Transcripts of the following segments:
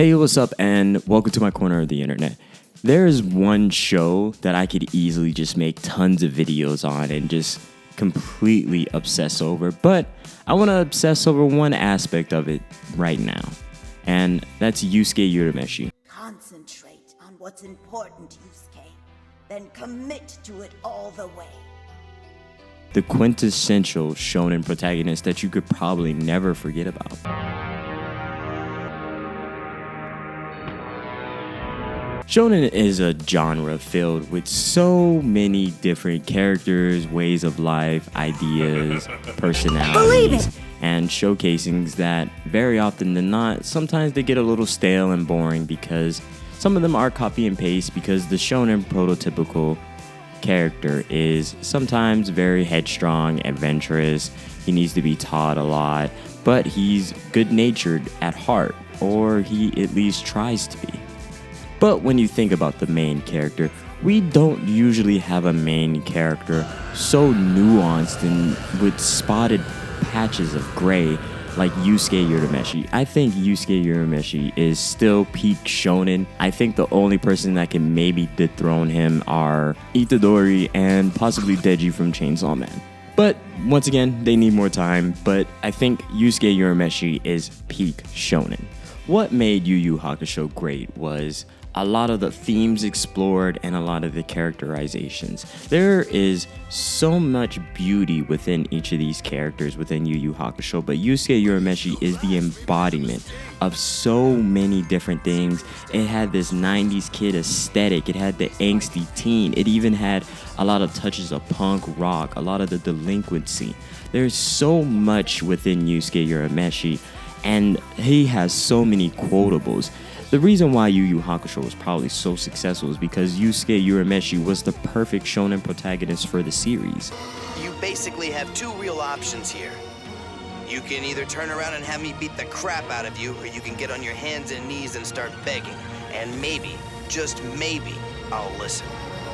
Hey, what's up, and welcome to my corner of the internet. There is one show that I could easily just make tons of videos on and just completely obsess over, but I want to obsess over one aspect of it right now, and that's Yusuke uremeshi. Concentrate on what's important, Yusuke, then commit to it all the way. The quintessential shonen protagonist that you could probably never forget about. Shonen is a genre filled with so many different characters, ways of life, ideas, personalities, and showcasings that very often than not, sometimes they get a little stale and boring because some of them are copy and paste because the shonen prototypical character is sometimes very headstrong, adventurous, he needs to be taught a lot, but he's good-natured at heart, or he at least tries to be. But when you think about the main character, we don't usually have a main character so nuanced and with spotted patches of gray like Yusuke uremeshi. I think Yusuke uremeshi is still peak shonen. I think the only person that can maybe dethrone him are Itadori and possibly Deji from Chainsaw Man. But once again, they need more time, but I think Yusuke uremeshi is peak shonen. What made Yu Yu Hakusho great was a lot of the themes explored and a lot of the characterizations. There is so much beauty within each of these characters within Yu Yu Hakusho, but Yusuke uremeshi is the embodiment of so many different things. It had this 90s kid aesthetic, it had the angsty teen, it even had a lot of touches of punk rock, a lot of the delinquency. There's so much within Yusuke uremeshi, and he has so many quotables. The reason why Yu Yu Hakusho was probably so successful is because Yusuke uremeshi was the perfect shonen protagonist for the series. You basically have two real options here. You can either turn around and have me beat the crap out of you, or you can get on your hands and knees and start begging. And maybe, just maybe, I'll listen.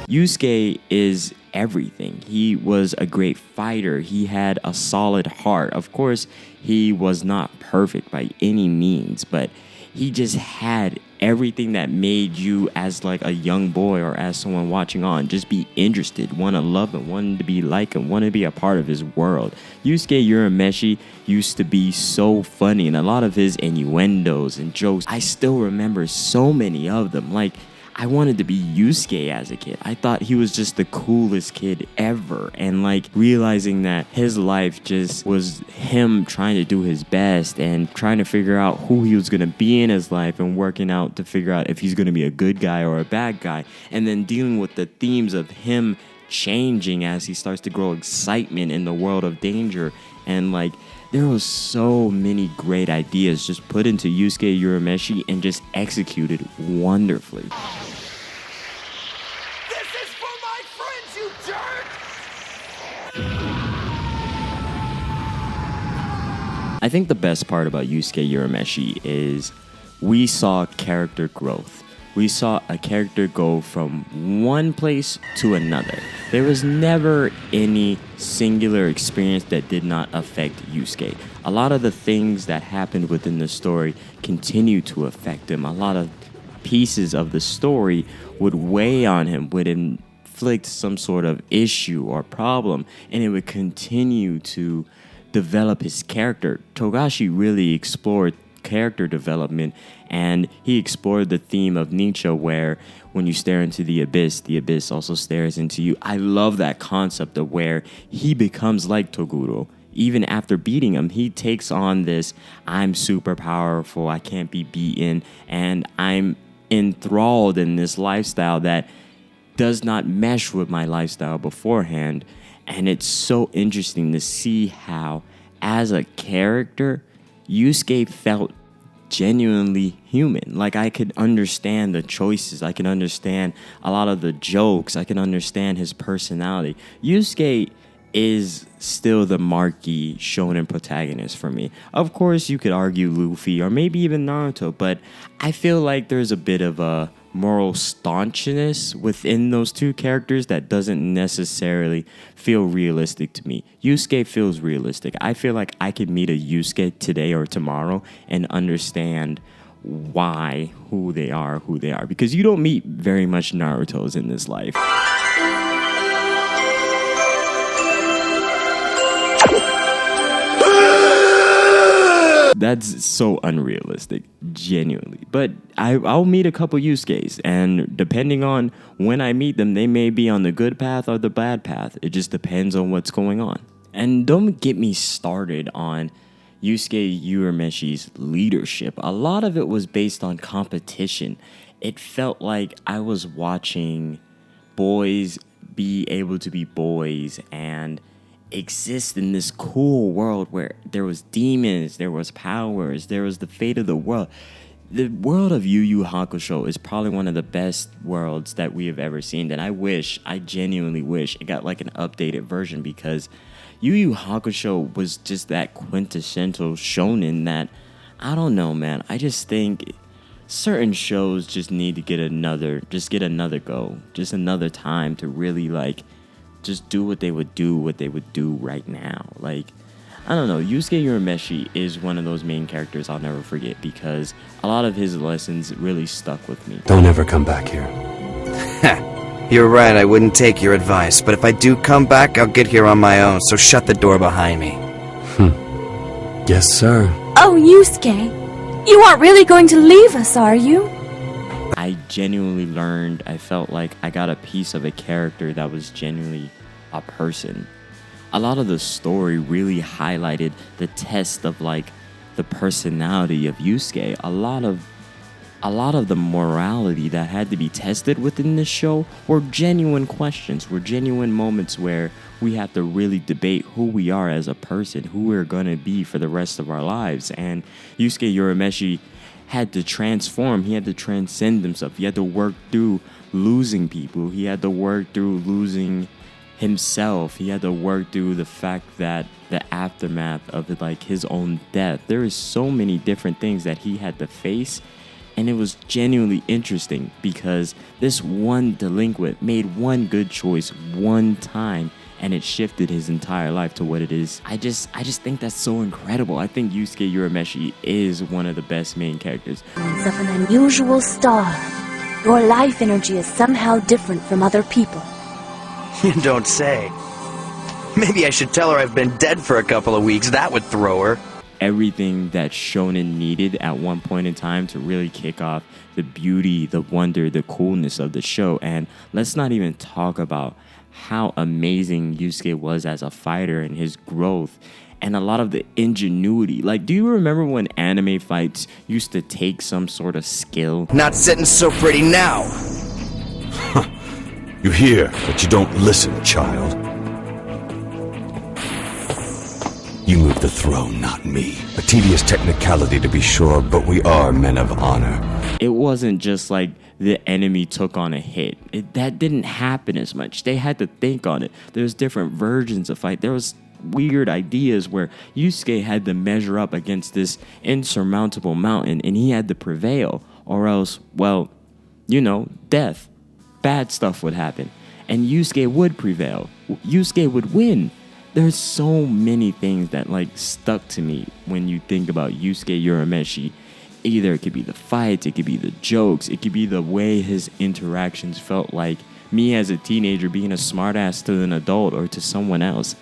Yusuke is everything. He was a great fighter. He had a solid heart. Of course, he was not perfect by any means, but he just had everything that made you as like a young boy or as someone watching on just be interested, want to love him, want to be like him, want to be a part of his world. Yusuke uremeshi used to be so funny, and a lot of his innuendos and jokes, I still remember so many of them. Like, I wanted to be Yusuke as a kid. I thought he was just the coolest kid ever. And like realizing that his life just was him trying to do his best and trying to figure out who he was going to be in his life and working out to figure out if he's going to be a good guy or a bad guy. And then dealing with the themes of him changing as he starts to grow excitement in the world of danger. And like, there was so many great ideas just put into Yusuke uremeshi and just executed wonderfully. This is for my friends, you jerk! I think the best part about Yusuke uremeshi is we saw character growth. We saw a character go from one place to another. There was never any singular experience that did not affect Yusuke. A lot of the things that happened within the story continue to affect him. A lot of pieces of the story would weigh on him, would inflict some sort of issue or problem, and it would continue to develop his character. Togashi really explored character development, and he explored the theme of Nietzsche, where when you stare into the abyss also stares into you. I love that concept of where he becomes like Toguro. Even after beating him, he takes on this, I'm super powerful, I can't be beaten, and I'm enthralled in this lifestyle that does not mesh with my lifestyle beforehand. And it's so interesting to see how, as a character, Yusuke felt genuinely human. Like, I could understand the choices, I can understand a lot of the jokes, I can understand his personality. Yusuke is still the marquee shonen protagonist for me. Of course, you could argue Luffy or maybe even Naruto, but I feel like there's a bit of a moral staunchness within those two characters that doesn't necessarily feel realistic to me. Yusuke feels realistic. I feel like I could meet a Yusuke today or tomorrow and understand why who they are, because you don't meet very much Narutos in this life. That's so unrealistic, genuinely. But I'll meet a couple Yusuke's, and depending on when I meet them, they may be on the good path or the bad path. It just depends on what's going on. And don't get me started on Yusuke Uremeshi's leadership. A lot of it was based on competition. It felt like I was watching boys be able to be boys and exist in this cool world where there was demons, there was powers, there was the fate of the world. The world of Yu Yu Hakusho is probably one of the best worlds that we have ever seen, and I genuinely wish it got like an updated version, because Yu Yu Hakusho was just that quintessential shonen that, I don't know, man, I just think certain shows just need to get another go, just another time to really like just do what they would do right now. Like, I don't know, Yusuke Urameshi is one of those main characters I'll never forget, because a lot of his lessons really stuck with me. Don't ever come back here. You're right, I wouldn't take your advice, but if I do come back, I'll get here on my own, so shut the door behind me. Yes, sir. Oh, Yusuke, you aren't really going to leave us, are you? I genuinely learned, I felt like I got a piece of a character that was genuinely a person. A lot of the story really highlighted the test of like the personality of Yusuke. A lot of the morality that had to be tested within this show were genuine questions, were genuine moments where we have to really debate who we are as a person, who we're gonna be for the rest of our lives. And Yusuke Urameshi had to transform, he had to transcend himself, he had to work through losing people, he had to work through losing himself, he had to work through the fact that the aftermath of like his own death. There is so many different things that he had to face, and it was genuinely interesting because this one delinquent made one good choice one time, and it shifted his entire life to what it is. I just think that's so incredible. I think Yusuke Urameshi is one of the best main characters. Of an unusual star, your life energy is somehow different from other people. You don't say. Maybe I should tell her I've been dead for a couple of weeks. That would throw her. Everything that shonen needed at one point in time to really kick off the beauty, the wonder, the coolness of the show. And let's not even talk about how amazing Yusuke was as a fighter and his growth and a lot of the ingenuity. Like, do you remember when anime fights used to take some sort of skill? Not sitting so pretty now. You hear, but you don't listen, child. You move the throne, not me. A tedious technicality to be sure, but we are men of honor. It wasn't just like the enemy took on a hit. That didn't happen as much. They had to think on it. There's different versions of fight. There was weird ideas where Yusuke had to measure up against this insurmountable mountain, and he had to prevail, or else, well, you know, death. Bad stuff would happen, and Yusuke would prevail. Yusuke would win. There's so many things that like stuck to me when you think about Yusuke Urameshi. Either it could be the fights, it could be the jokes, it could be the way his interactions felt like me as a teenager being a smartass to an adult or to someone else.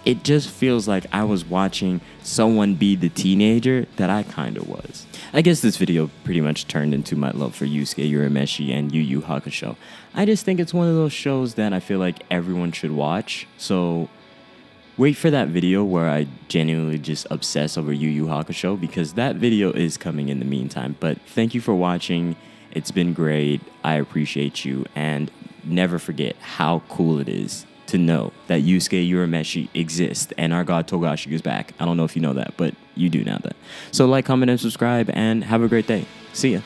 It just feels like I was watching someone be the teenager that I kind of was. I guess this video pretty much turned into my love for Yusuke Urameshi and Yu Yu Hakusho. I just think it's one of those shows that I feel like everyone should watch. So wait for that video where I genuinely just obsess over Yu Yu Hakusho, because that video is coming in the meantime. But thank you for watching. It's been great. I appreciate you. And never forget how cool it is to know that Yusuke Urameshi exists and our god Togashi is back. I don't know if you know that, but you do know that. So like, comment, and subscribe, and have a great day. See ya.